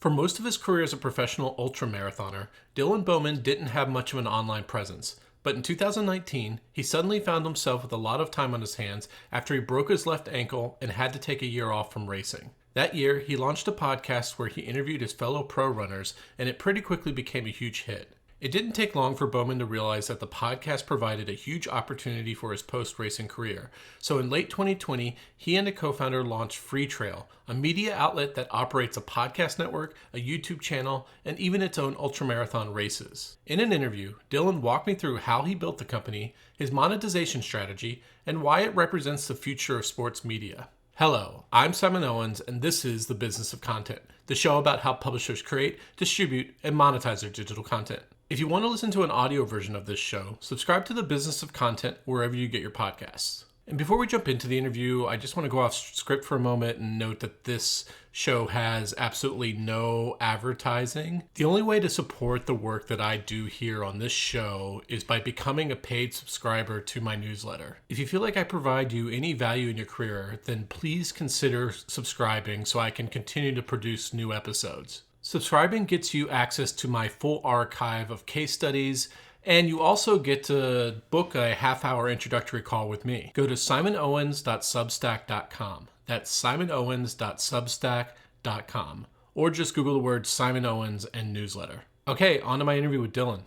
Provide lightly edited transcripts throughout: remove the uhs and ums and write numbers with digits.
For most of his career as a professional ultramarathoner, Dylan Bowman didn't have much of an online presence. But in 2019, he suddenly found himself with a lot of time on his hands after he broke his left ankle and had to take a year off from racing. That year, he launched a podcast where he interviewed his fellow pro runners, and it pretty quickly became a huge hit. It didn't take long for Bowman to realize that the podcast provided a huge opportunity for his post-racing career. So in late 2020, he and a co-founder launched Freetrail, a media outlet that operates a podcast network, a YouTube channel, and even its own ultramarathon races. In an interview, Dylan walked me through how he built the company, his monetization strategy, and why it represents the future of sports media. Hello, I'm Simon Owens, and this is The Business of Content, the show about how publishers create, distribute, and monetize their digital content. If you want to listen to an audio version of this show, subscribe to The Business of Content wherever you get your podcasts. And before we jump into the interview, I just want to go off script for a moment and note that this show has absolutely no advertising. The only way to support the work that I do here on this show is by becoming a paid subscriber to my newsletter. If you feel like I provide you any value in your career, then please consider subscribing so I can continue to produce new episodes. Subscribing gets you access to my full archive of case studies, and you also get to book a half-hour introductory call with me. Go to simonowens.substack.com. That's simonowens.substack.com. Or just Google the word Simon Owens and newsletter. Okay, on to my interview with Dylan.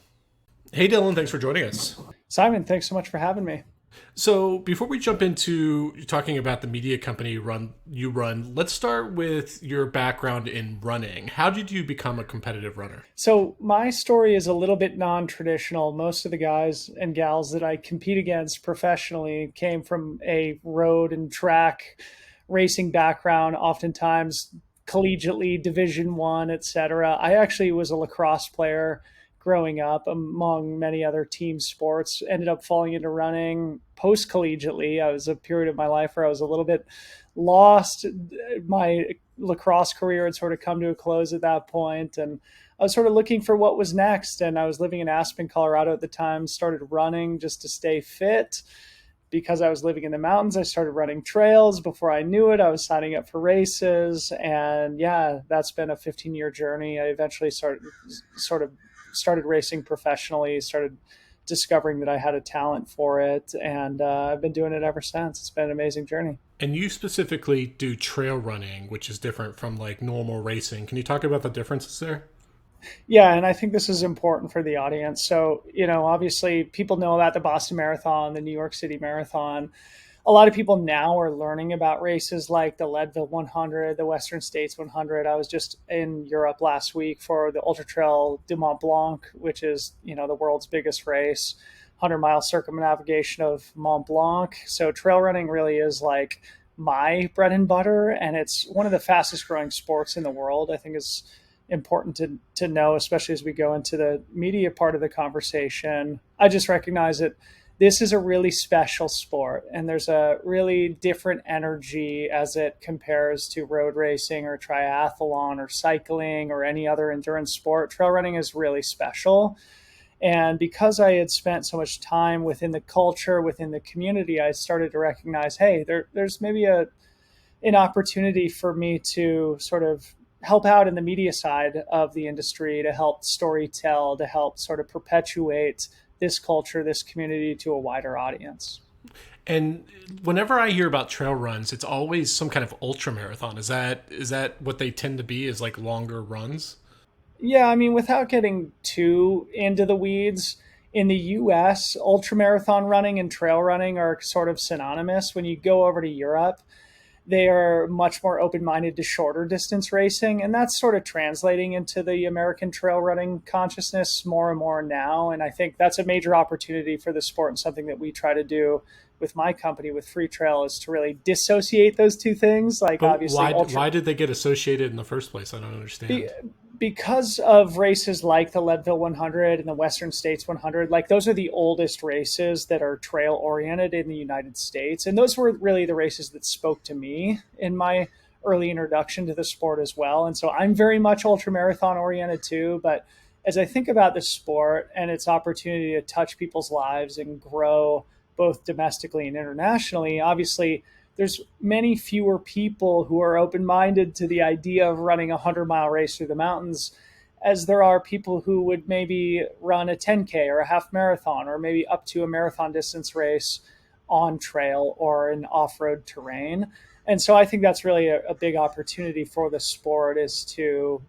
Hey Dylan, thanks for joining us. Simon, thanks so much for having me. So before we jump into talking about the media company you run, let's start with your background in running. How did you become a competitive runner? So my story is a little bit non-traditional. Most of the guys and gals that I compete against professionally came from a road and track racing background, oftentimes collegiately, Division I, etc. I actually was a lacrosse player growing up, among many other team sports. Ended up falling into running post-collegiately. I was a period of my life where I was a little bit lost. My lacrosse career had sort of come to a close at that point, and I was sort of looking for what was next. And I was living in Aspen, Colorado at the time, started running just to stay fit. Because I was living in the mountains, I started running trails. Before I knew it, I was signing up for races. And yeah, that's been a 15-year journey. I eventually started racing professionally, started discovering that I had a talent for it, and I've been doing it ever since. It's been an amazing journey. And you specifically do trail running, which is different from like normal racing. Can you talk about the differences there? Yeah, and I think this is important for the audience. So, obviously people know about the Boston Marathon, the New York City Marathon. A lot of people now are learning about races like the Leadville 100, the Western States 100. I was just in Europe last week for the Ultra du Mont Blanc, which is, the world's biggest race, 100-mile circumnavigation of Mont Blanc. So trail running really is like my bread and butter, and it's one of the fastest growing sports in the world. I think is important to know, especially as we go into the media part of the conversation. I just recognize that this is a really special sport, and there's a really different energy as it compares to road racing or triathlon or cycling or any other endurance sport. Trail running is really special. And because I had spent so much time within the culture, within the community, I started to recognize, hey, there's maybe an opportunity for me to sort of help out in the media side of the industry, to help storytell, to help sort of perpetuate this culture, this community to a wider audience. And whenever I hear about trail runs, it's always some kind of ultra marathon. Is that what they tend to be, is like longer runs? Yeah, I mean, without getting too into the weeds, in the US, ultramarathon running and trail running are sort of synonymous. When you go over to Europe, they are much more open-minded to shorter distance racing, and that's sort of translating into the American trail running consciousness more and more now. And I think that's a major opportunity for the sport, and something that we try to do with my company, with Freetrail, is to really dissociate those two things. Like, but obviously, why did they get associated in the first place? I don't understand. Because of races like the Leadville 100 and the Western States 100, like those are the oldest races that are trail oriented in the United States. And those were really the races that spoke to me in my early introduction to the sport as well. And so I'm very much ultramarathon oriented too. But as I think about the sport and its opportunity to touch people's lives and grow both domestically and internationally, obviously there's many fewer people who are open-minded to the idea of running a 100-mile race through the mountains as there are people who would maybe run a 10K or a half marathon or maybe up to a marathon distance race on trail or in off-road terrain. And so I think that's really a big opportunity for the sport, is to,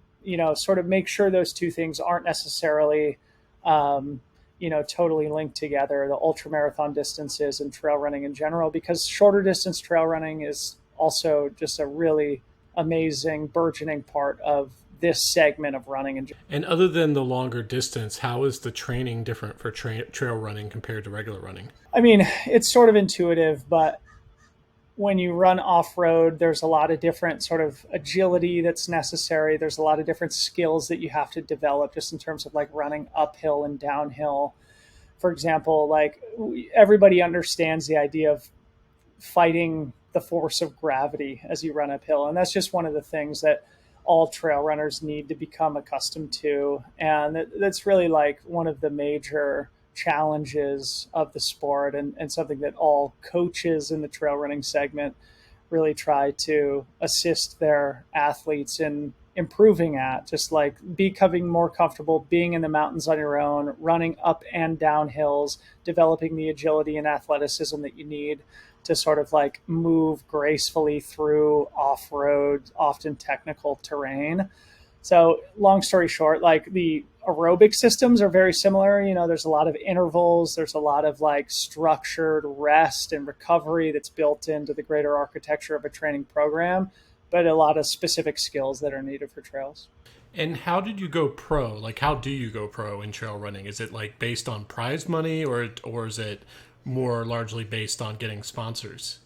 sort of make sure those two things aren't necessarily, totally linked together, the ultra marathon distances and trail running in general, because shorter distance trail running is also just a really amazing, burgeoning part of this segment of running in general. And other than the longer distance, how is the training different for trail running compared to regular running? I mean, it's sort of intuitive, but when you run off road, there's a lot of different sort of agility that's necessary. There's a lot of different skills that you have to develop just in terms of like running uphill and downhill. For example, like everybody understands the idea of fighting the force of gravity as you run uphill. And that's just one of the things that all trail runners need to become accustomed to. And that's really like one of the major challenges of the sport, and something that all coaches in the trail running segment really try to assist their athletes in improving at, just like becoming more comfortable being in the mountains on your own, running up and down hills, developing the agility and athleticism that you need to sort of like move gracefully through off-road, often technical terrain. So long story short, like the aerobic systems are very similar. There's a lot of intervals, there's a lot of like structured rest and recovery that's built into the greater architecture of a training program, but a lot of specific skills that are needed for trails. And how did you go pro? Like, how do you go pro in trail running? Is it like based on prize money, or is it more largely based on getting sponsors?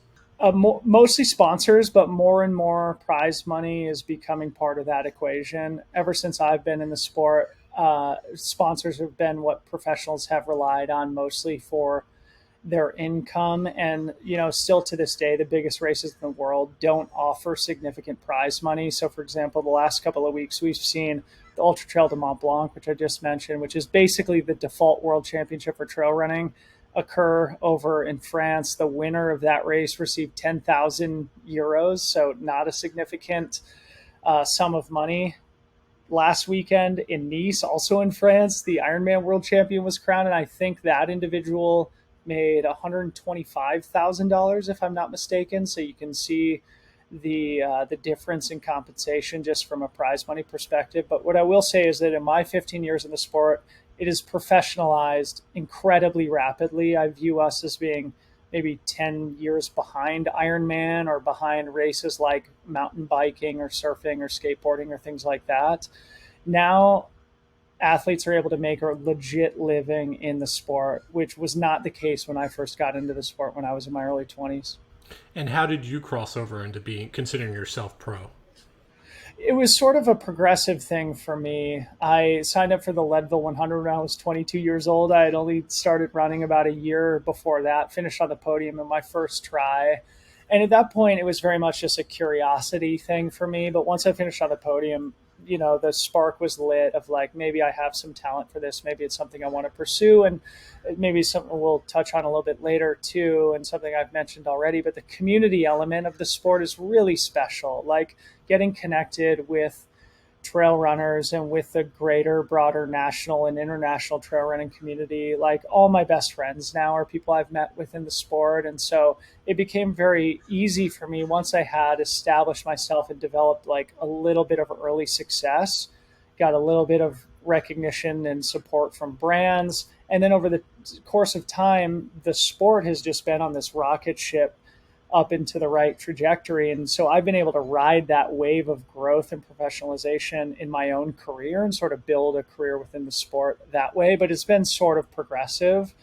Mostly sponsors, but more and more prize money is becoming part of that equation. Ever since I've been in the sport, sponsors have been what professionals have relied on mostly for their income. And, still to this day, the biggest races in the world don't offer significant prize money. So, for example, the last couple of weeks, we've seen the Ultra Trail de Mont Blanc, which I just mentioned, which is basically the default world championship for trail running, occur over in France. The winner of that race received 10,000 euros, so not a significant sum of money. Last weekend in Nice, also in France, the Ironman world champion was crowned, and I think that individual made $125,000, if I'm not mistaken. So you can see the difference in compensation just from a prize money perspective. But what I will say is that in my 15 years in the sport, it is professionalized incredibly rapidly. I view us as being maybe 10 years behind Ironman or behind races like mountain biking or surfing or skateboarding or things like that. Now, athletes are able to make a legit living in the sport, which was not the case when I first got into the sport when I was in my early 20s. And how did you cross over into being considering yourself pro? It was sort of a progressive thing for me. I signed up for the Leadville 100 when I was 22 years old. I had only started running about a year before that, finished on the podium in my first try. And at that point, it was very much just a curiosity thing for me. But once I finished on the podium, the spark was lit of like, maybe I have some talent for this. Maybe it's something I want to pursue. And maybe something we'll touch on a little bit later too, and something I've mentioned already. But the community element of the sport is really special. Like getting connected with trail runners and with the greater, broader national and international trail running community. Like all my best friends now are people I've met within the sport. And so it became very easy for me once I had established myself and developed like a little bit of early success, got a little bit of recognition and support from brands. And then over the course of time, the sport has just been on this rocket ship up into the right trajectory. And so I've been able to ride that wave of growth and professionalization in my own career and sort of build a career within the sport that way. But it's been sort of progressive.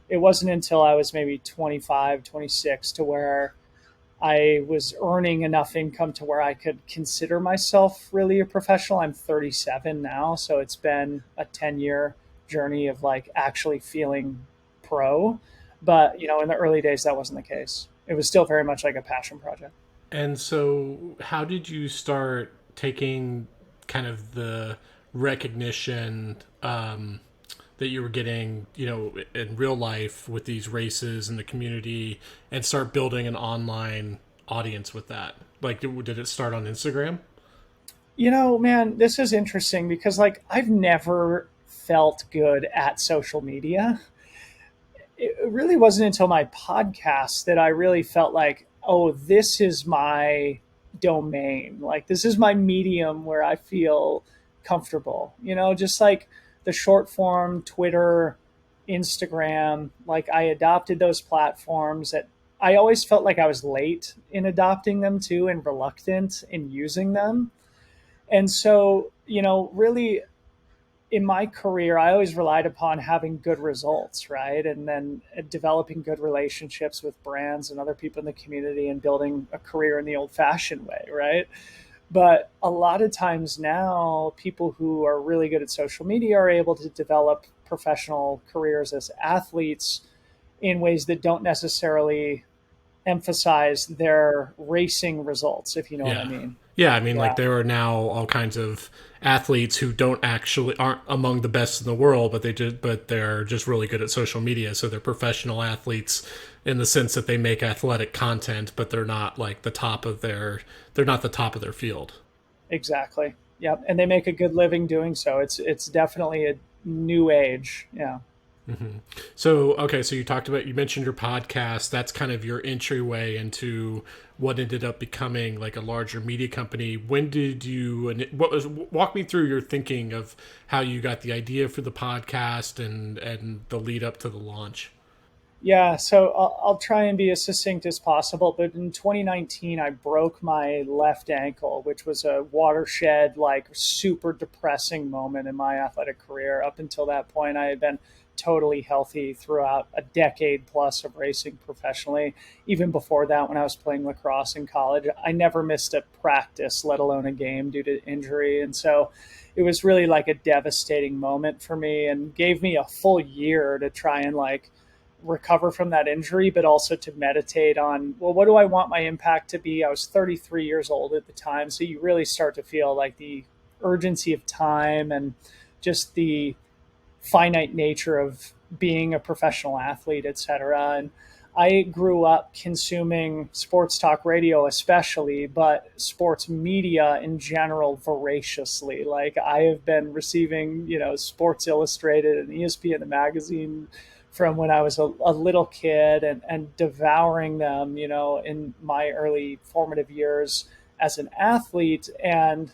It wasn't until I was maybe 25, 26 to where I was earning enough income to where I could consider myself really a professional. I'm 37 now. So it's been a 10-year journey of like actually feeling pro. But, in the early days, that wasn't the case. It was still very much like a passion project. And so, how did you start taking kind of the recognition that you were getting, in real life with these races and the community, and start building an online audience with that? Like, did it start on Instagram? Man, this is interesting because like I've never felt good at social media. It really wasn't until my podcast that I really felt like, oh, this is my domain. Like this is my medium where I feel comfortable. Just like the short form Twitter, Instagram, like I adopted those platforms that I always felt like I was late in adopting them too and reluctant in using them. And so, really in my career, I always relied upon having good results, right? And then developing good relationships with brands and other people in the community and building a career in the old fashioned way, right? But a lot of times now, people who are really good at social media are able to develop professional careers as athletes in ways that don't necessarily emphasize their racing results, if you know what I Yeah. mean. Yeah, I mean, Yeah, like there are now all kinds of athletes who don't actually aren't among the best in the world, but they're just really good at social media. So they're professional athletes in the sense that they make athletic content, but they're not like they're not the top of their field. exactly. Yep. And they make a good living doing so. It's definitely a new age. Yeah. So, okay, so you mentioned your podcast. That's kind of your entryway into what ended up becoming like a larger media company. When did you, what was, walk me through your thinking of how you got the idea for the podcast and the lead up to the launch? Yeah, so I'll try and be as succinct as possible. But in 2019, I broke my left ankle, which was a watershed, like super depressing moment in my athletic career. Up until that point, I had been totally healthy throughout a decade plus of racing professionally. Even before that, when I was playing lacrosse in college, I never missed a practice, let alone a game due to injury. And so it was really like a devastating moment for me and gave me a full year to try and like recover from that injury, but also to meditate on, well, what do I want my impact to be? I was 33 years old at the time. So you really start to feel like the urgency of time and just the finite nature of being a professional athlete, et cetera. And I grew up consuming sports talk radio, especially, but sports media in general, voraciously. Like I have been receiving, Sports Illustrated and ESPN the magazine from when I was a little kid and devouring them, in my early formative years as an athlete. And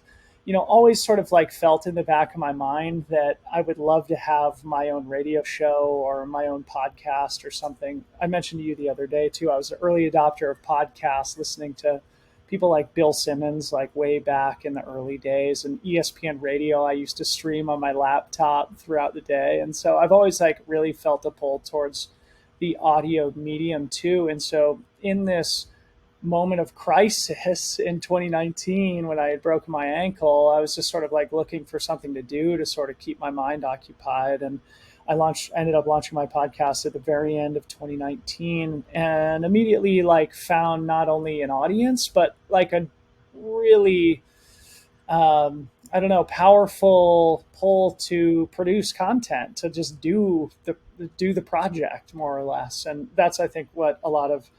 always sort of like felt in the back of my mind that I would love to have my own radio show or my own podcast or something. I mentioned to you the other day too, I was an early adopter of podcasts, listening to people like Bill Simmons, like way back in the early days, and ESPN radio. I used to stream on my laptop throughout the day. And so I've always like really felt a pull towards the audio medium too. And so in this moment of crisis in 2019 when I had broken my ankle, I was just sort of like looking for something to do to sort of keep my mind occupied. And ended up launching my podcast at the very end of 2019 and immediately like found not only an audience, but like a really, I don't know, powerful pull to produce content, to just do the project more or less. And that's, I think, what a lot of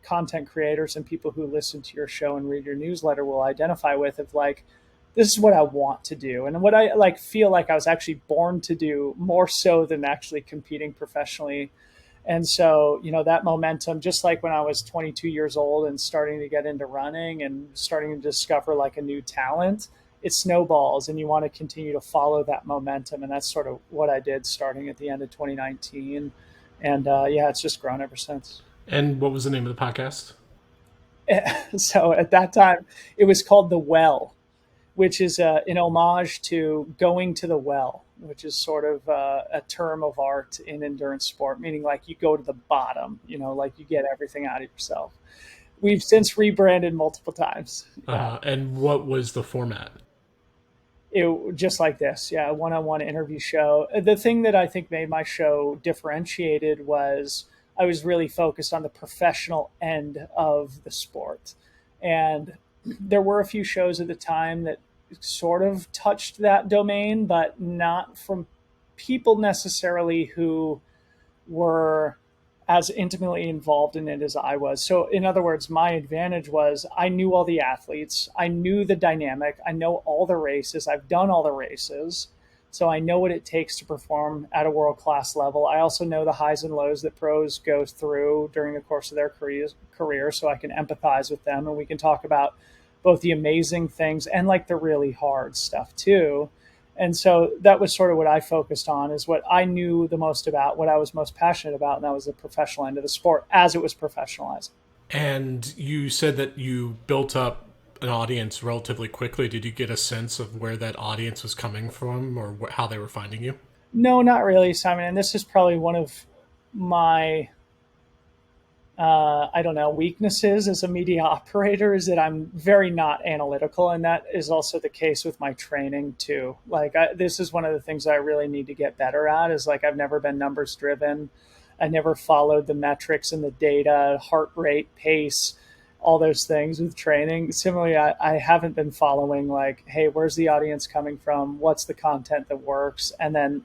content creators and people who listen to your show and read your newsletter will identify with, of like, this is what I want to do and what I like feel like I was actually born to do, more so than actually competing professionally. And so, that momentum, just like when I was 22 years old and starting to get into running and starting to discover like a new talent, it snowballs and you want to continue to follow that momentum. And that's sort of what I did starting at the end of 2019. And yeah, it's just grown ever since. And what was the name of the podcast? So at that time, it was called The Well, which is an homage to going to the well, which is sort of a term of art in endurance sport, meaning like you go to the bottom, like you get everything out of yourself. We've since rebranded multiple times. Yeah. And what was the format? It just like this, yeah, one-on-one interview show. The thing that I think made my show differentiated was I was really focused on the professional end of the sport. And there were a few shows at the time that sort of touched that domain, but not from people necessarily who were as intimately involved in it as I was. So, in other words, my advantage was I knew all the athletes, I knew the dynamic, I know all the races, I've done all the races. So, I know what it takes to perform at a world class level. I also know the highs and lows that pros go through during the course of their career. So, I can empathize with them and we can talk about both the amazing things and like the really hard stuff too. And so that was sort of what I focused on, is what I knew the most about, what I was most passionate about, and that was the professional end of the sport as it was professionalized. And you said that you built up an audience relatively quickly. Did you get a sense of where that audience was coming from or how they were finding you? No, not really, Simon. And this is probably one of my I don't know, weaknesses as a media operator, is that I'm very not analytical. And that is also the case with my training too. This is one of the things I really need to get better at, is like, I've never been numbers driven. I never followed the metrics and the data, heart rate, pace, all those things with training. Similarly, I haven't been following like, hey, where's the audience coming from? What's the content that works? And then,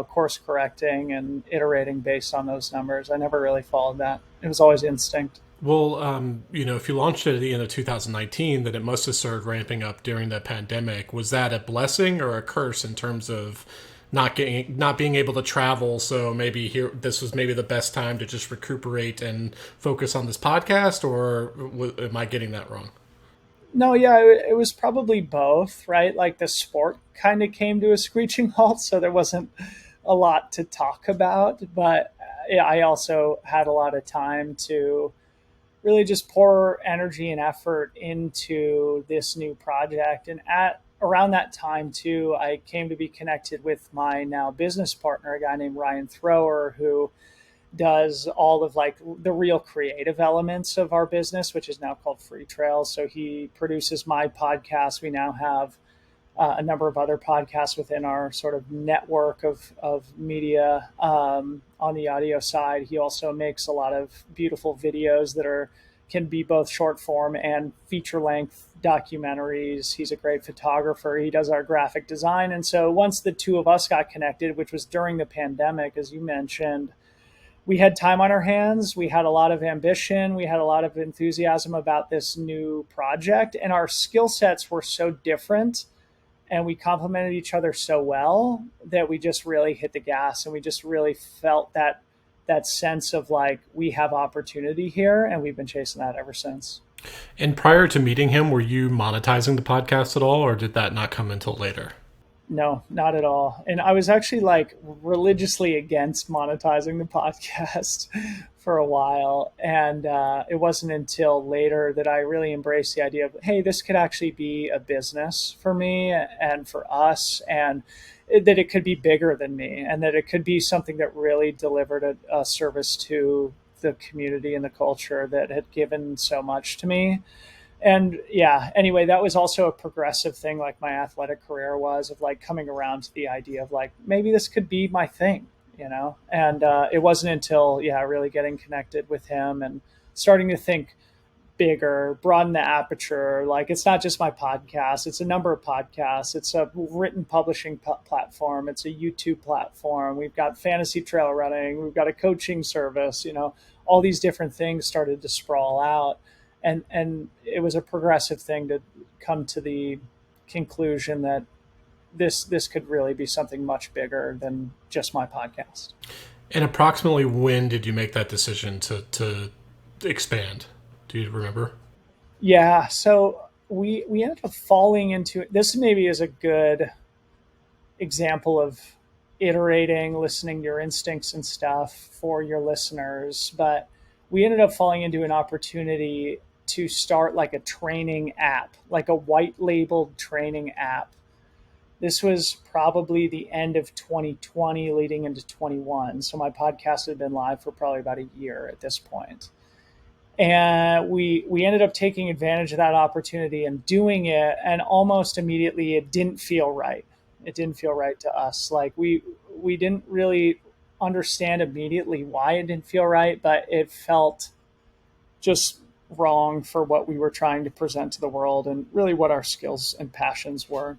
course correcting and iterating based on those numbers. I never really followed that. It was always instinct. Well, if you launched it at the end of 2019, then it must have started ramping up during the pandemic. Was that a blessing or a curse in terms of not being able to travel? So maybe here, this was maybe the best time to just recuperate and focus on this podcast, or am I getting that wrong? No, yeah, it was probably both, right? Like the sport kind of came to a screeching halt, so there wasn't a lot to talk about. But yeah, I also had a lot of time to really just pour energy and effort into this new project. And at around that time too, I came to be connected with my now business partner, a guy named Ryan Thrower, who does all of like the real creative elements of our business, which is now called Freetrail. So he produces my podcast. We now have a number of other podcasts within our sort of network of media on the audio side. He also makes a lot of beautiful videos that can be both short form and feature length documentaries. He's a great photographer. He does our graphic design. And so once the two of us got connected, which was during the pandemic, as you mentioned, we had time on our hands. We had a lot of ambition. We had a lot of enthusiasm about this new project. And our skill sets were so different and we complemented each other so well that we just really hit the gas, and we just really felt that sense of like, we have opportunity here, and we've been chasing that ever since. And prior to meeting him, were you monetizing the podcast at all, or did that not come until later? No, not at all. And I was actually like religiously against monetizing the podcast for a while. And it wasn't until later that I really embraced the idea of, hey, this could actually be a business for me and for us, and that it could be bigger than me, and that it could be something that really delivered a service to the community and the culture that had given so much to me. And yeah, anyway, that was also a progressive thing, like my athletic career was, of like coming around to the idea of like, maybe this could be my thing, and it wasn't until, yeah, really getting connected with him and starting to think bigger, broaden the aperture. Like, it's not just my podcast, it's a number of podcasts, it's a written publishing platform, it's a YouTube platform, we've got fantasy trail running, we've got a coaching service, all these different things started to sprawl out. And it was a progressive thing to come to the conclusion that this could really be something much bigger than just my podcast. And approximately when did you make that decision to expand? Do you remember? Yeah, so we ended up falling into it. This maybe is a good example of iterating, listening to your instincts and stuff for your listeners, but we ended up falling into an opportunity to start like a training app, like a white labeled training app. This was probably the end of 2020 leading into 21. So my podcast had been live for probably about a year at this point. And we ended up taking advantage of that opportunity and doing it, and almost immediately it didn't feel right. It didn't feel right to us. Like we didn't really understand immediately why it didn't feel right, but it felt just wrong for what we were trying to present to the world and really what our skills and passions were.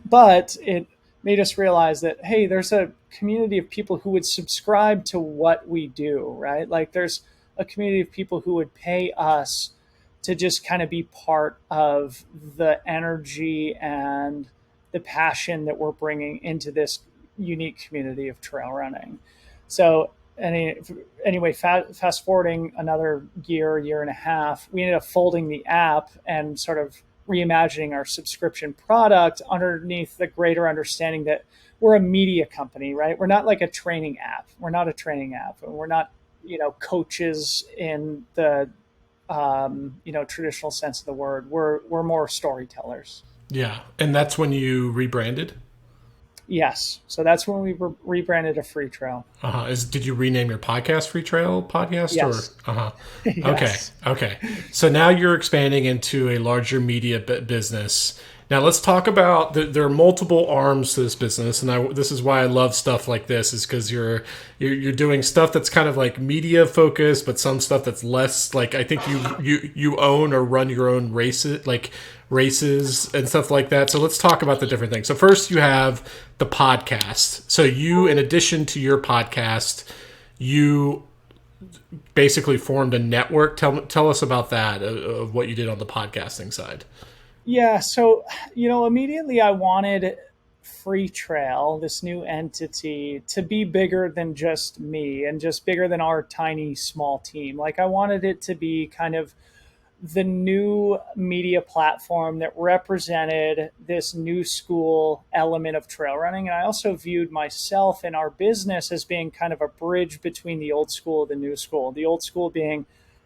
But it made us realize that, hey, there's a community of people who would subscribe to what we do, right? Like there's a community of people who would pay us to just kind of be part of the energy and the passion that we're bringing into this unique community of trail running. So, anyway, fast forwarding another year and a half, we ended up folding the app and sort of reimagining our subscription product underneath the greater understanding that we're a media company, right? We're not like a training app. We're not a training app, and we're not, coaches in the traditional sense of the word. We're more storytellers. Yeah. And that's when you rebranded? Yes, so that's when we rebranded a Freetrail. Uh-huh. Did you rename your podcast Freetrail podcast or? Yes, Uh-huh. Okay. yes. Okay. So now you're expanding into a larger media business. Now let's talk about there are multiple arms to this business, and this is why I love stuff like this, is because you're doing stuff that's kind of like media focused, but some stuff that's less like, I think you own or run your own races and stuff like that. So let's talk about the different things. So first you have the podcast. So you, in addition to your podcast, you basically formed a network. Tell us about that, of what you did on the podcasting side. Yeah, so immediately I wanted Freetrail, this new entity, to be bigger than just me and just bigger than our tiny small team. Like I wanted it to be kind of the new media platform that represented this new school element of trail running. And I also viewed myself and our business as being kind of a bridge between the old school and the new school. The old school being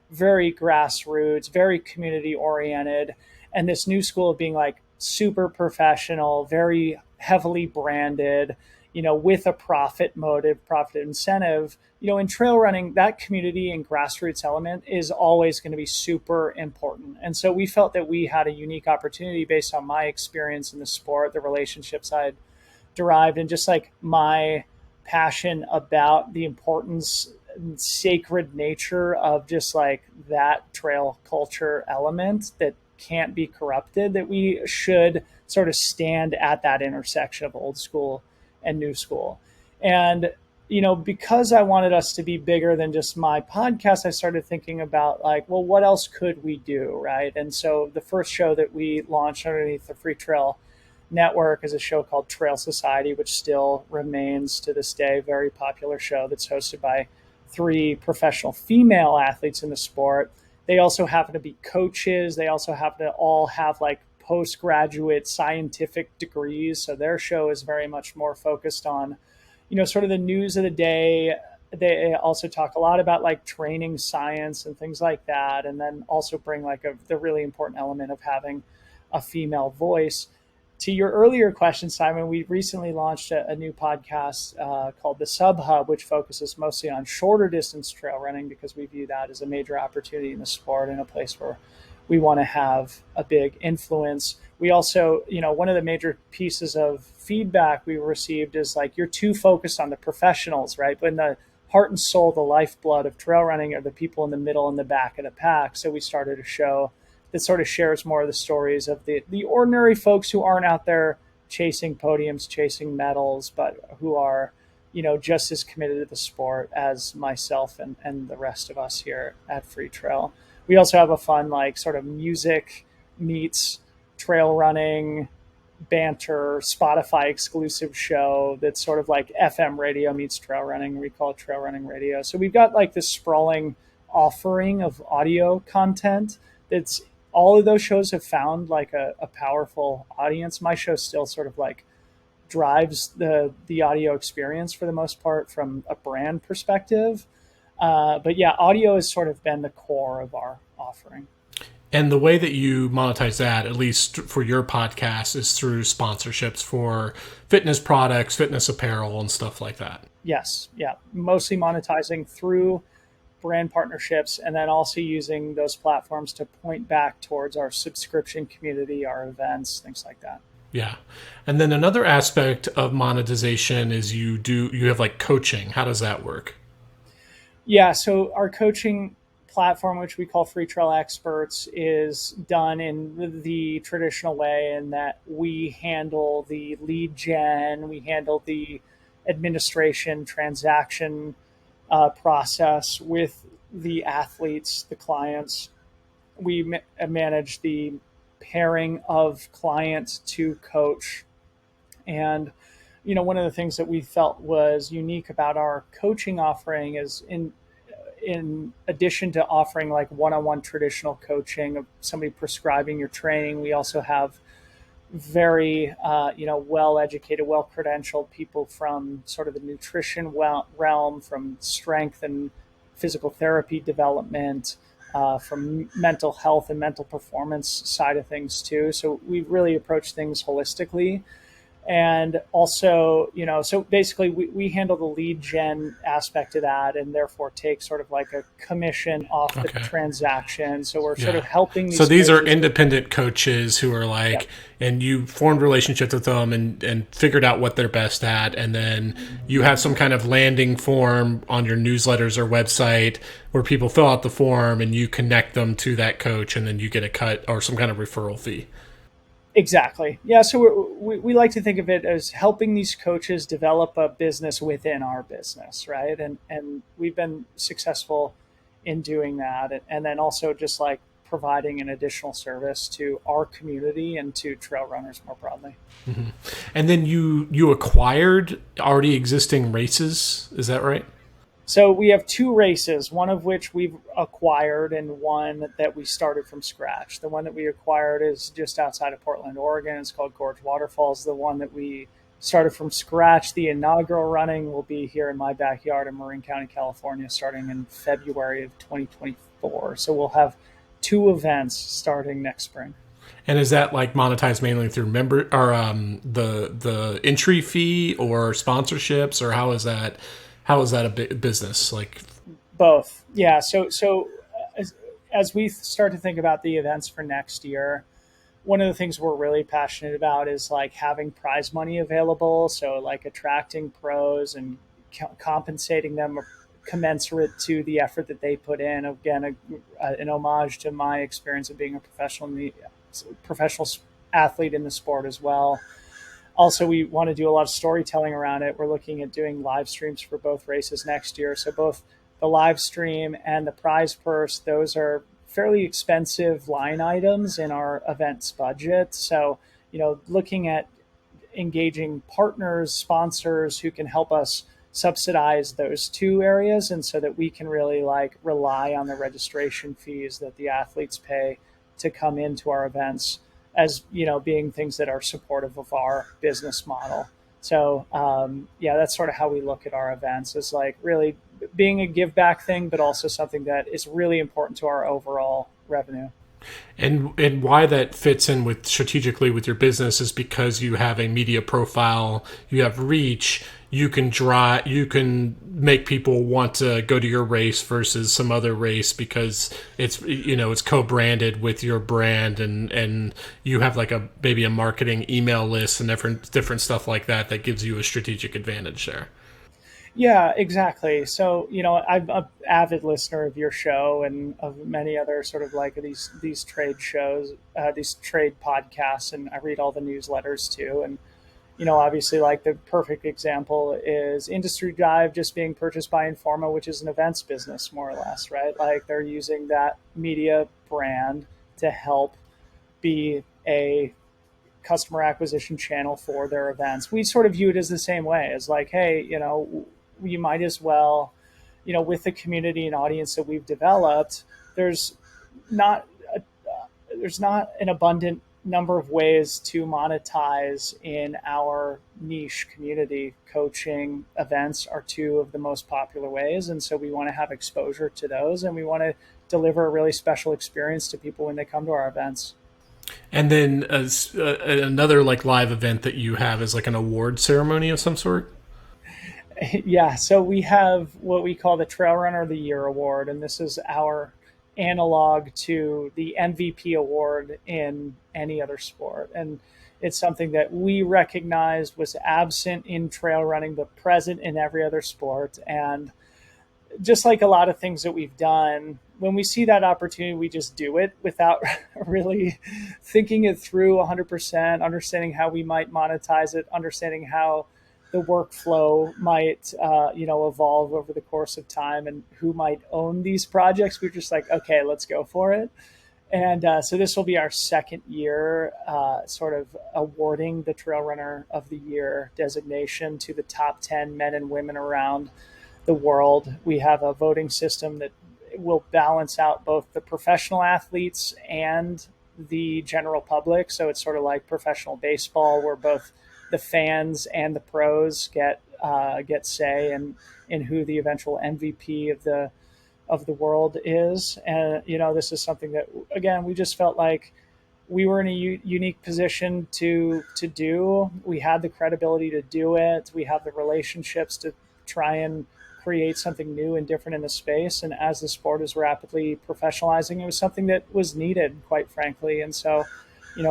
very grassroots, very community oriented, and this new school being like super professional, very heavily branded, with a profit motive, profit incentive. In trail running, that community and grassroots element is always going to be super important. And so we felt that we had a unique opportunity based on my experience in the sport, the relationships I'd derived, and just like my passion about the importance and sacred nature of just like that trail culture element that can't be corrupted, that we should sort of stand at that intersection of old school and new school. And because I wanted us to be bigger than just my podcast, I started thinking about like, well, what else could we do, right? And so the first show that we launched underneath the Freetrail network is a show called Trail Society, which still remains to this day a very popular show that's hosted by three professional female athletes in the sport. They also happen to be coaches. They also happen to all have like postgraduate scientific degrees. So their show is very much more focused on, sort of the news of the day. They also talk a lot about like training science and things like that. And then also bring like the really important element of having a female voice. To your earlier question, Simon, we recently launched a new podcast called The Sub Hub, which focuses mostly on shorter distance trail running because we view that as a major opportunity in the sport and a place where we want to have a big influence. We also, one of the major pieces of feedback we received is like, you're too focused on the professionals, right? When the heart and soul, the lifeblood of trail running are the people in the middle and the back of the pack. So we started a show that sort of shares more of the stories of the ordinary folks who aren't out there chasing podiums, chasing medals, but who are, just as committed to the sport as myself and the rest of us here at Freetrail. We also have a fun, like, sort of music meets trail running banter, Spotify exclusive show that's sort of like FM radio meets trail running. We call it trail running radio. So we've got like this sprawling offering of audio content that's, all of those shows have found like a powerful audience. My show still sort of like drives the audio experience for the most part from a brand perspective. But yeah, audio has sort of been the core of our offering. And the way that you monetize that, at least for your podcast, is through sponsorships for fitness products, fitness apparel, and stuff like that. Yes. Yeah. Mostly monetizing through brand partnerships, and then also using those platforms to point back towards our subscription community, our events, things like that. Yeah. And then another aspect of monetization is you have like coaching. How does that work? Yeah. So our coaching platform, which we call Freetrail Experts, is done in the traditional way in that we handle the lead gen, we handle the administration transaction process with the athletes, the clients. We manage the pairing of client to coach. And one of the things that we felt was unique about our coaching offering is in addition to offering like one-on-one traditional coaching of somebody prescribing your training, we also have very well-educated, well-credentialed people from sort of the nutrition realm, from strength and physical therapy development, from mental health and mental performance side of things too. So we really approach things holistically. And also, so basically we handle the lead gen aspect of that and therefore take sort of like a commission off the Okay. transaction. So we're sort of Yeah. helping So these these are coaches. independent coaches who are Yep, like, and you formed relationships with them and figured out what they're best at. And then you have some kind of landing form on your newsletters or website where people fill out the form and you connect them to that coach and then you get a cut or some kind of referral fee. exactly. Yeah. So we like to think of it as helping these coaches develop a business within our business, right? And we've been successful in doing that. And then also just like providing an additional service to our community and to trail runners more broadly. And then you acquired already existing races. Is that right? So we have two races, one of which we've acquired and one that we started from scratch. The one that we acquired is just outside of Portland, Oregon. It's called Gorge Waterfalls. The one that we started from scratch, the inaugural running, will be here in my backyard in Marin County, California, starting in February of 2024. So we'll have two events starting next spring. And is that like monetized mainly through member or the entry fee or sponsorships, or how is that a business like? Both. Yeah. So as we start to think about the events for next year, one of the things we're really passionate about is like having prize money available. So like attracting pros and compensating them commensurate to the effort that they put in. Again, an homage to my experience of being a professional athlete in the sport as well. Also, we want to do a lot of storytelling around it. We're looking at doing live streams for both races next year. So both the live stream and the prize purse, those are fairly expensive line items in our events budget. So, looking at engaging partners, sponsors who can help us subsidize those two areas, and so that we can really like rely on the registration fees that the athletes pay to come into our events as being things that are supportive of our business model. So yeah, that's sort of how we look at our events, is like really being a give back thing, but also something that is really important to our overall revenue. And why that fits in with strategically with your business is because you have a media profile, you have reach, you can make people want to go to your race versus some other race because it's co-branded with your brand, and you have like a maybe a marketing email list and different stuff like that gives you a strategic advantage there. Yeah, exactly. So, I'm an avid listener of your show and of many other sort of like these trade shows, these trade podcasts, and I read all the newsletters too. And, obviously, like the perfect example is Industry Dive just being purchased by Informa, which is an events business, more or less, right? Like they're using that media brand to help be a customer acquisition channel for their events. We sort of view it as the same way, as like, hey, you might as well, with the community and audience that we've developed, there's not there's not an abundant number of ways to monetize in our niche community. Coaching events are two of the most popular ways, and so we want to have exposure to those, and we want to deliver a really special experience to people when they come to our events. And then another like live event that you have is like an award ceremony of some sort. Yeah, so we have what we call the Trail Runner of the Year Award, and this is our analog to the MVP award in any other sport. And it's something that we recognized was absent in trail running, but present in every other sport. And just like a lot of things that we've done, when we see that opportunity, we just do it without really thinking it through 100%, understanding how we might monetize it, understanding how the workflow might evolve over the course of time and who might own these projects. We're just like, okay, let's go for it. And so this will be our second year sort of awarding the Trail Runner of the Year designation to the top 10 men and women around the world. We have a voting system that will balance out both the professional athletes and the general public. So it's sort of like professional baseball, where both the fans and the pros get say in who the eventual MVP of the world is. And this is something that, again, we just felt like we were in a unique position to do. We had the credibility to do it. We have the relationships to try and create something new and different in the space. And as the sport is rapidly professionalizing, it was something that was needed, quite frankly. And so,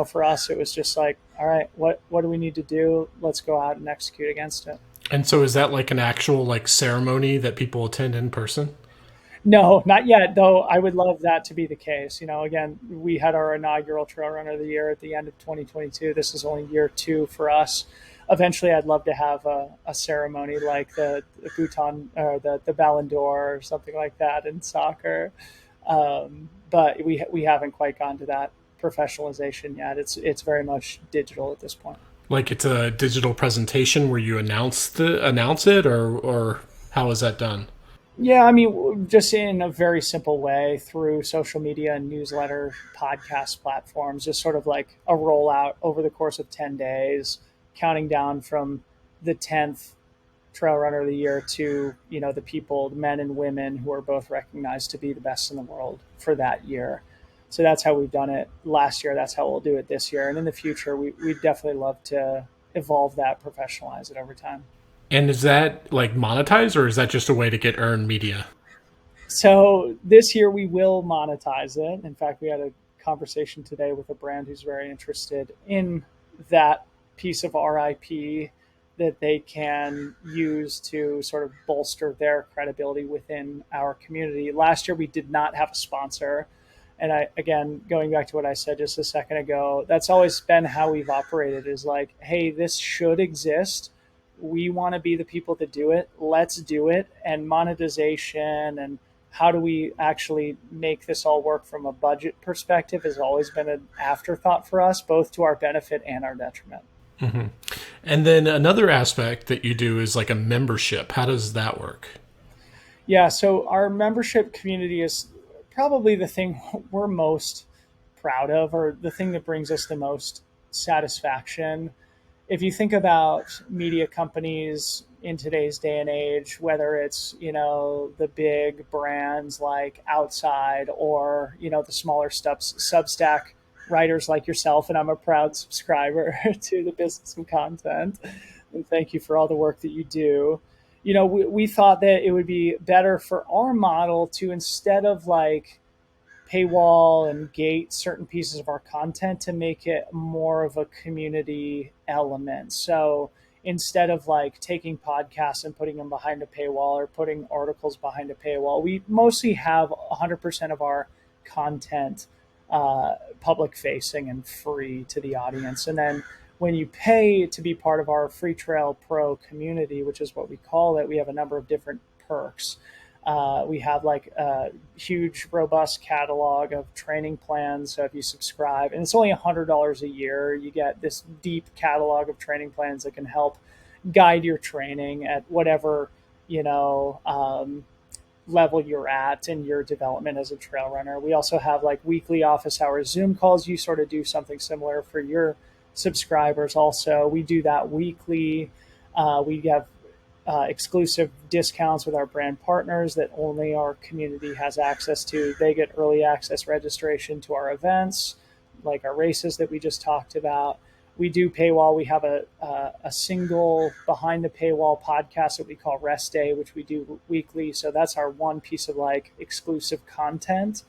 for us, it was just like, all right, what do we need to do? Let's go out and execute against it. And so is that like an actual like ceremony that people attend in person? No, not yet, though I would love that to be the case. Again, we had our inaugural Trail Runner of the Year at the end of 2022. This is only year two for us. Eventually, I'd love to have a ceremony like the Bhutan or the Ballon d'Or or something like that in soccer. But we haven't quite gone to that professionalization yet. It's very much digital at this point. Like it's a digital presentation where you announce it, or how is that done? Yeah, I mean, just in a very simple way through social media and newsletter, podcast platforms, just sort of like a rollout over the course of 10 days, counting down from the 10th Trail Runner of the Year to, the people, the men and women who are both recognized to be the best in the world for that year. So that's how we've done it last year. That's how we'll do it this year. And in the future, we'd definitely love to evolve that, professionalize it over time. And is that like monetized, or is that just a way to get earned media? So this year we will monetize it. In fact, we had a conversation today with a brand who's very interested in that piece of RIP that they can use to sort of bolster their credibility within our community. Last year we did not have a sponsor. And again, going back to what I said just a second ago, that's always been how we've operated, is like, hey, this should exist. We want to be the people that do it. Let's do it. And monetization and how do we actually make this all work from a budget perspective has always been an afterthought for us, both to our benefit and our detriment. Mm-hmm. And then another aspect that you do is like a membership. How does that work? Yeah, so our membership community is probably the thing we're most proud of, or the thing that brings us the most satisfaction. If you think about media companies in today's day and age, whether it's, the big brands like Outside or, the smaller Substack writers like yourself, and I'm a proud subscriber to the Business of Content. And thank you for all the work that you do. We thought that it would be better for our model to, instead of like paywall and gate certain pieces of our content, to make it more of a community element. So instead of like taking podcasts and putting them behind a paywall or putting articles behind a paywall, we mostly have 100% of our content public facing and free to the audience. And then when you pay to be part of our Freetrail Pro community, which is what we call it, we have a number of different perks. We have like a huge, robust catalog of training plans. So if you subscribe, and it's only $100 a year, you get this deep catalog of training plans that can help guide your training at whatever, level you're at in your development as a trail runner. We also have like weekly office hours Zoom calls. You sort of do something similar for your subscribers also. We do that weekly. We have exclusive discounts with our brand partners that only our community has access to. They get early access registration to our events, like our races that we just talked about. We do paywall. We have a single behind the paywall podcast that we call Rest Day, which we do weekly. So that's our one piece of like exclusive content.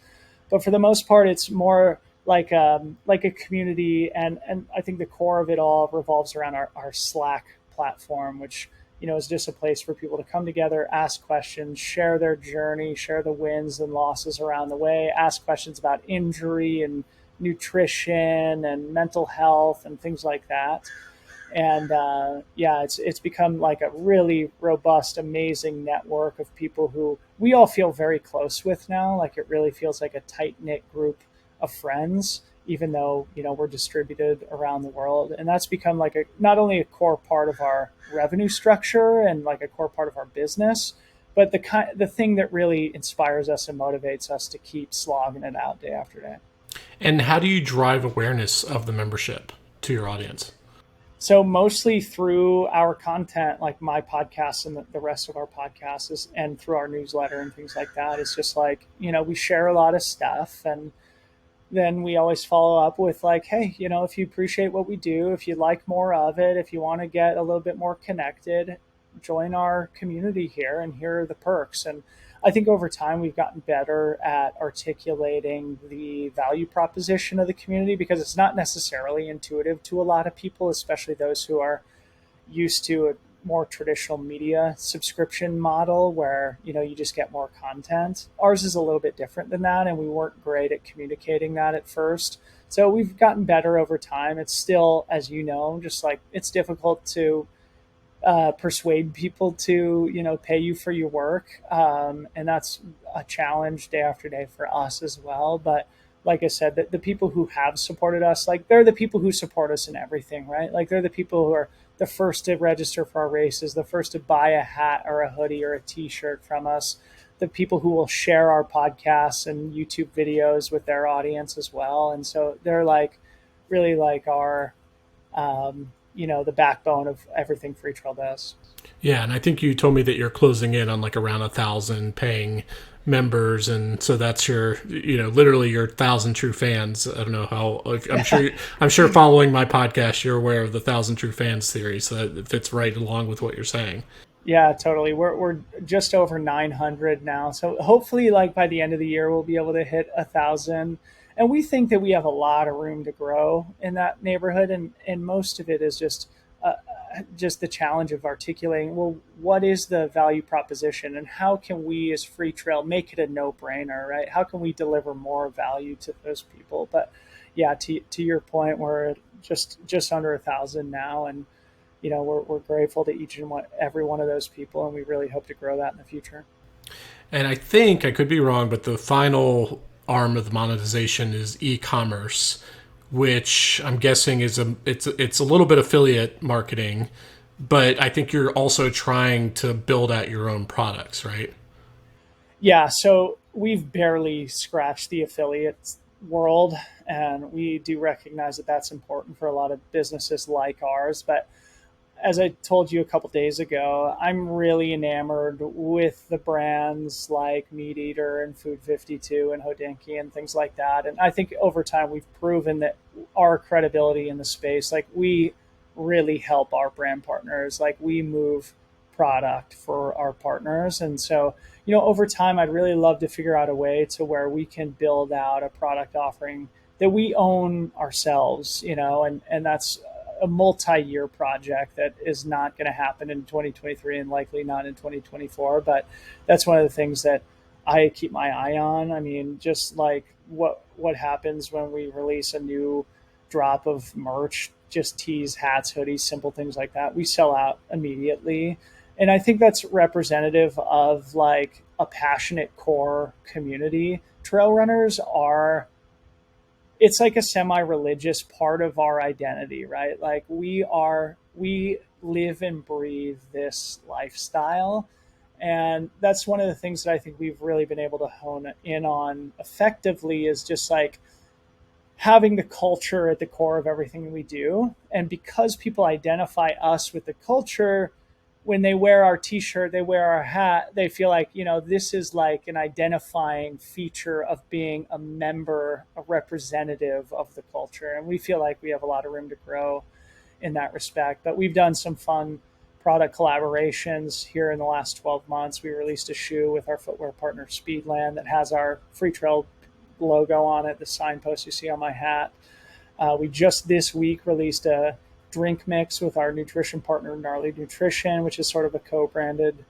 But for the most part, it's more like a community. And I think the core of it all revolves around our Slack platform, which is just a place for people to come together, ask questions, share their journey, share the wins and losses around the way, ask questions about injury and nutrition and mental health and things like that. And yeah, it's become like a really robust, amazing network of people who we all feel very close with now. Like it really feels like a tight knit group of friends, even though we're distributed around the world. And that's become like a not only a core part of our revenue structure and like a core part of our business, but the thing that really inspires us and motivates us to keep slogging it out day after day. And how do you drive awareness of the membership to your audience? So mostly through our content, like my podcast and the rest of our podcasts, and through our newsletter and things like that. It's just like we share a lot of stuff, and then we always follow up with like, hey, if you appreciate what we do, if you like more of it, if you want to get a little bit more connected, join our community here, and here are the perks. And I think over time we've gotten better at articulating the value proposition of the community, because it's not necessarily intuitive to a lot of people, especially those who are used to a more traditional media subscription model where you just get more content. Ours is a little bit different than that, and we weren't great at communicating that at first. So we've gotten better over time. It's still, as just like it's difficult to persuade people to pay you for your work, and that's a challenge day after day for us as well. But like I said, the people who have supported us, like they're the people who support us in everything, right? Like they're the people who are the first to register for our races, the first to buy a hat or a hoodie or a t-shirt from us, the people who will share our podcasts and YouTube videos with their audience as well. And so they're like really like our the backbone of everything Freetrail does. Yeah, and I think you told me that you're closing in on like around 1,000 paying members, and so that's your, literally your 1,000 true fans. I don't know how. Like, I'm sure following my podcast, you're aware of the 1,000 true fans theory, so that fits right along with what you're saying. Yeah, totally. We're just over 900 now, so hopefully, like by the end of the year, we'll be able to hit 1,000. And we think that we have a lot of room to grow in that neighborhood, and most of it is just the challenge of articulating, well, what is the value proposition, and how can we as Freetrail make it a no-brainer, right? How can we deliver more value to those people? But yeah, to your point, we're at just under 1,000 now, and we're grateful to each and every one of those people, and we really hope to grow that in the future. And I think I could be wrong, but the final arm of the monetization is e-commerce, which I'm guessing is it's a little bit affiliate marketing, but I think you're also trying to build out your own products, right? Yeah, so we've barely scratched the affiliate world, and we do recognize that that's important for a lot of businesses like ours. But as I told you a couple days ago, I'm really enamored with the brands like Meat Eater and Food 52 and Hodinkee and things like that. And I think over time we've proven that our credibility in the space, like we really help our brand partners, like we move product for our partners. And so, over time, I'd really love to figure out a way to where we can build out a product offering that we own ourselves, and that's a multi-year project that is not going to happen in 2023 and likely not in 2024. But that's one of the things that I keep my eye on. I mean, just like what happens when we release a new drop of merch, just tees, hats, hoodies, simple things like that, we sell out immediately. And I think that's representative of like a passionate core community. Trail runners are, it's like a semi-religious part of our identity, right? Like we live and breathe this lifestyle. And that's one of the things that I think we've really been able to hone in on effectively, is just like having the culture at the core of everything we do. And because people identify us with the culture, when they wear our t-shirt, they wear our hat, they feel like, this is like an identifying feature of being a member, a representative of the culture. And we feel like we have a lot of room to grow in that respect. But we've done some fun product collaborations here in the last 12 months. We released a shoe with our footwear partner Speedland that has our Freetrail logo on it, the signpost you see on my hat. We just this week released a drink mix with our nutrition partner, Gnarly Nutrition, which is sort of a co-branded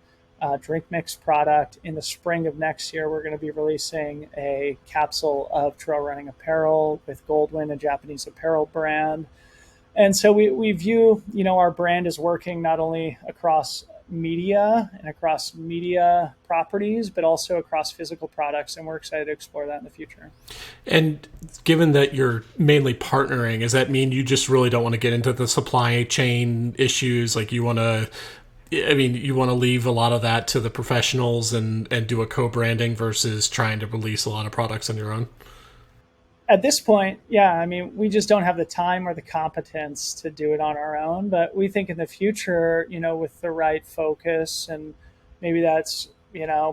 drink mix product. In the spring of next year, we're going to be releasing a capsule of trail running apparel with Goldwyn, a Japanese apparel brand. And so we view, our brand is working not only across media and across media properties, but also across physical products. And we're excited to explore that in the future. And given that you're mainly partnering, does that mean you just really don't want to get into the supply chain issues? Like you want to, you want to leave a lot of that to the professionals and do a co-branding versus trying to release a lot of products on your own? At this point, yeah, we just don't have the time or the competence to do it on our own. But we think in the future, with the right focus, and maybe that's,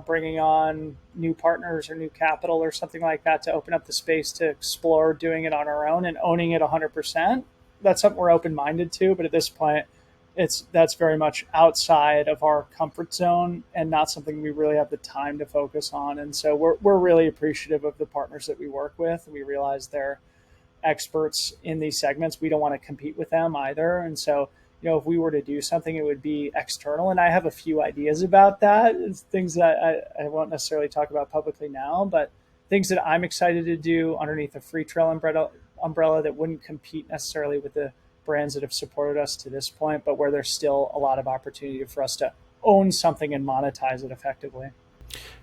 bringing on new partners or new capital or something like that to open up the space to explore doing it on our own and owning it 100%. That's something we're open-minded to. But at this point, that's very much outside of our comfort zone and not something we really have the time to focus on. And so we're really appreciative of the partners that we work with. We realize they're experts in these segments. We don't want to compete with them either. And so, if we were to do something, it would be external. And I have a few ideas about that. It's things that I won't necessarily talk about publicly now, but things that I'm excited to do underneath a Freetrail umbrella that wouldn't compete necessarily with the brands that have supported us to this point, but where there's still a lot of opportunity for us to own something and monetize it effectively.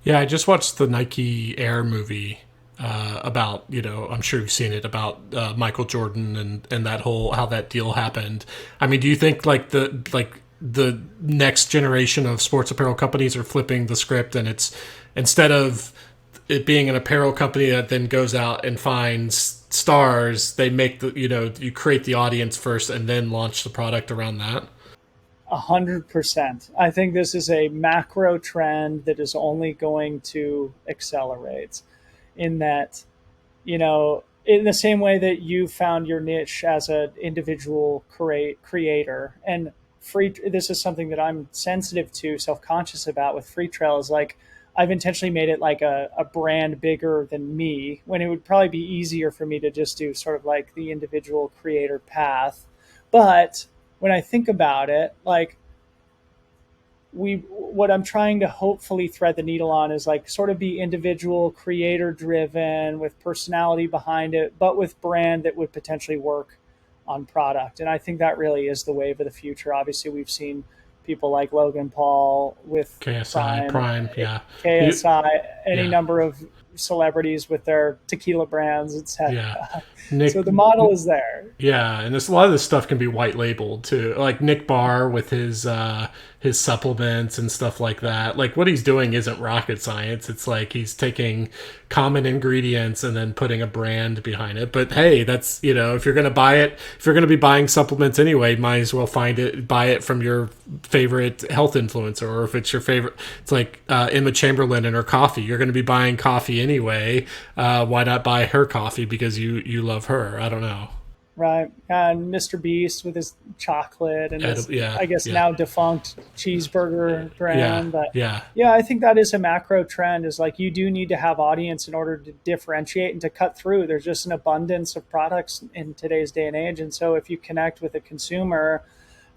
Yeah, I just watched the Nike Air movie about, I'm sure you've seen it, about Michael Jordan and that whole, how that deal happened. Do you think the next generation of sports apparel companies are flipping the script, and it's, instead of it being an apparel company that then goes out and finds stars, they make you create the audience first and then launch the product around that? 100%. I think this is a macro trend that is only going to accelerate, in that, in the same way that you found your niche as an individual creator, and this is something that I'm sensitive to, self-conscious about with Freetrail, is like, I've intentionally made it like a brand bigger than me, when it would probably be easier for me to just do sort of like the individual creator path. But when I think about it, like, what I'm trying to hopefully thread the needle on is like sort of be individual creator driven with personality behind it, but with brand that would potentially work on product. And I think that really is the wave of the future. Obviously, we've seen people like Logan Paul with KSI, Prime, yeah. KSI, any Yeah. number of celebrities with their tequila brands, Yeah. etc. Nick, So the model is there. yeah, and a lot of this stuff can be white labeled too. Like Nick Barr with his supplements and stuff like that. Like what he's doing isn't rocket science. It's like he's taking common ingredients and then putting a brand behind it. But hey, that's, if you're gonna buy it, if you're gonna be buying supplements anyway, might as well buy it from your favorite health influencer, or if it's your favorite, it's like Emma Chamberlain and her coffee. You're gonna be buying coffee anyway. Why not buy her coffee because you love her? I don't know. Right. And Mr. Beast with his chocolate and his, Yeah, I guess yeah, now defunct cheeseburger yeah, brand. But yeah, yeah, I think that is a macro trend, is like you do need to have audience in order to differentiate and to cut through. There's just an abundance of products in today's day and age. And so if you connect with a consumer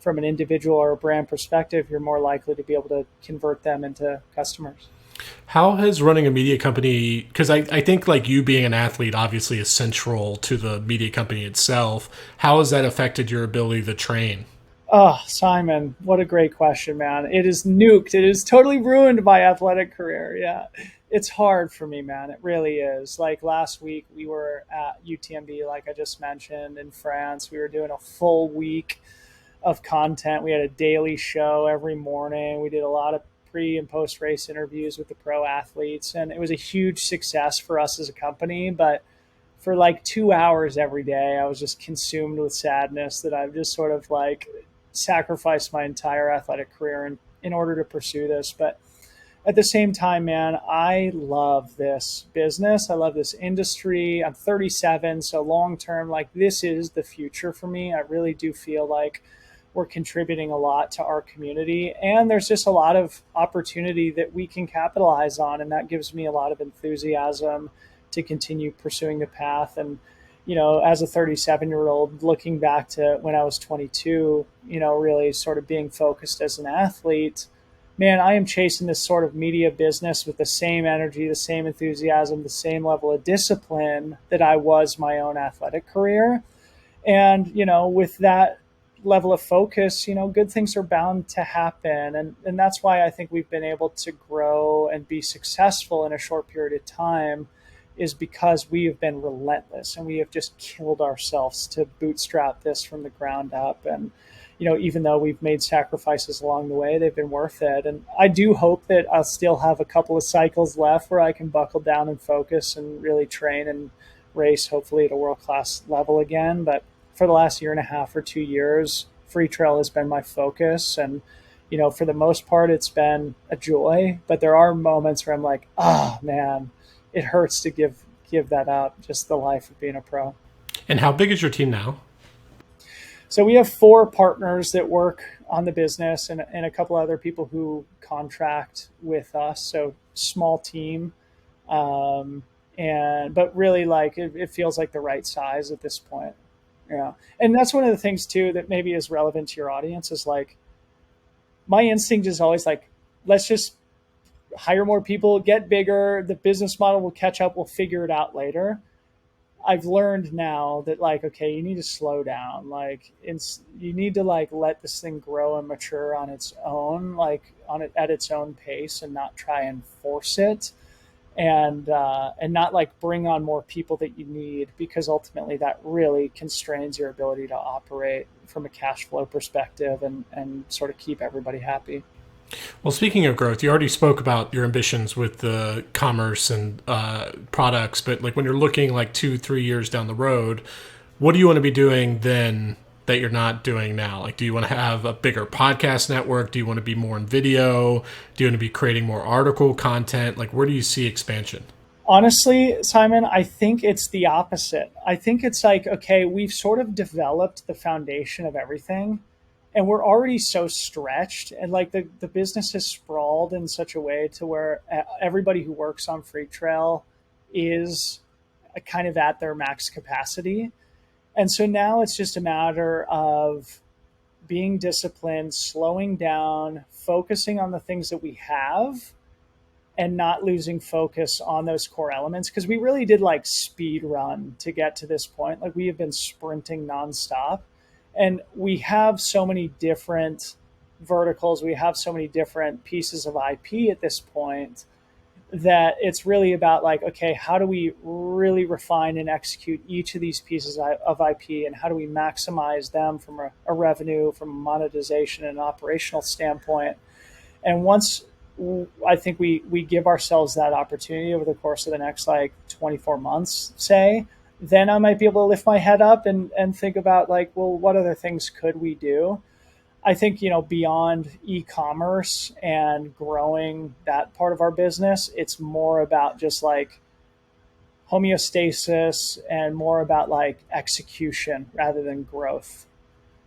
from an individual or a brand perspective, you're more likely to be able to convert them into customers. How has running a media company, because I think like you being an athlete obviously is central to the media company itself. How has that affected your ability to train? Oh, Simon, what a great question, man. It is nuked. It is totally ruined my athletic career. Yeah. It's hard for me, man. It really is. Like last week, we were at UTMB, like I just mentioned, in France. We were doing a full week of content. We had a daily show every morning. We did a lot of pre and post race interviews with the pro athletes, and it was a huge success for us as a company. But for like 2 hours every day, I was just consumed with sadness that I've just sort of like sacrificed my entire athletic career in order to pursue this. But at the same time, man, I love this business. I love this industry. I'm 37, so long term, like this is the future for me. I really do feel like we're contributing a lot to our community, and there's just a lot of opportunity that we can capitalize on, and that gives me a lot of enthusiasm to continue pursuing the path. And as a 37-year-old, looking back to when I was 22, really sort of being focused as an athlete, man, I am chasing this sort of media business with the same energy, the same enthusiasm, the same level of discipline that I was my own athletic career. And, with that level of focus, good things are bound to happen. And that's why I think we've been able to grow and be successful in a short period of time, is because we have been relentless and we have just killed ourselves to bootstrap this from the ground up. And, even though we've made sacrifices along the way, they've been worth it. And I do hope that I'll still have a couple of cycles left where I can buckle down and focus and really train and race, hopefully at a world class level again. But for the last year and a half or 2 years, Freetrail has been my focus. And, for the most part, it's been a joy. But there are moments where I'm like, oh, man, it hurts to give that up, just the life of being a pro. And how big is your team now? So we have 4 partners that work on the business, and a couple other people who contract with us. So small team. But really, like, it feels like the right size at this point. Yeah. And that's one of the things too that maybe is relevant to your audience, is like, my instinct is always like, let's just hire more people, get bigger, the business model will catch up, we'll figure it out later. I've learned now that, like, okay, you need to slow down. Like, you need to, like, let this thing grow and mature on its own, like at its own pace, and not try and force it, and not like bring on more people that you need, because ultimately that really constrains your ability to operate from a cash flow perspective and sort of keep everybody happy. Well, speaking of growth, you already spoke about your ambitions with the commerce and products, but like when you're looking like 2-3 years down the road, what do you want to be doing then that you're not doing now? Like, do you want to have a bigger podcast network? Do you want to be more in video? Do you want to be creating more article content? Like, where do you see expansion? Honestly, Simon, I think it's the opposite. I think it's like, okay, we've sort of developed the foundation of everything, and we're already so stretched, and like the business has sprawled in such a way to where everybody who works on Freetrail is kind of at their max capacity. And so now it's just a matter of being disciplined, slowing down, focusing on the things that we have, and not losing focus on those core elements. Because we really did like speed run to get to this point. Like, we have been sprinting nonstop, and we have so many different verticals. We have so many different pieces of IP at this point, that it's really about like, okay, how do we really refine and execute each of these pieces of IP, and how do we maximize them from a revenue, from a monetization and operational standpoint. And once I think we give ourselves that opportunity over the course of the next like 24 months, say, then I might be able to lift my head up and think about like, well, what other things could we do? I think, beyond e-commerce and growing that part of our business, it's more about just like homeostasis and more about like execution rather than growth.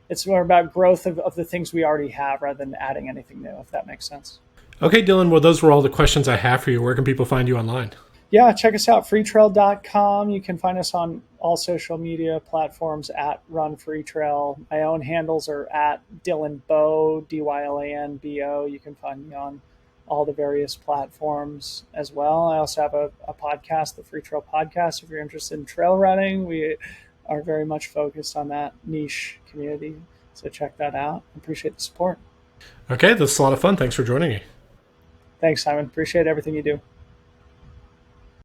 It's more about growth of the things we already have rather than adding anything new, if that makes sense. Okay, Dylan. Well, those were all the questions I have for you. Where can people find you online? Yeah, check us out, freetrail.com. You can find us on all social media platforms at Run Freetrail. My own handles are at Dylan Bow, Dylanbo. You can find me on all the various platforms as well. I also have a podcast, the Freetrail Podcast. If you're interested in trail running, we are very much focused on that niche community. So check that out. Appreciate the support. Okay, that's a lot of fun. Thanks for joining me. Thanks, Simon. Appreciate everything you do.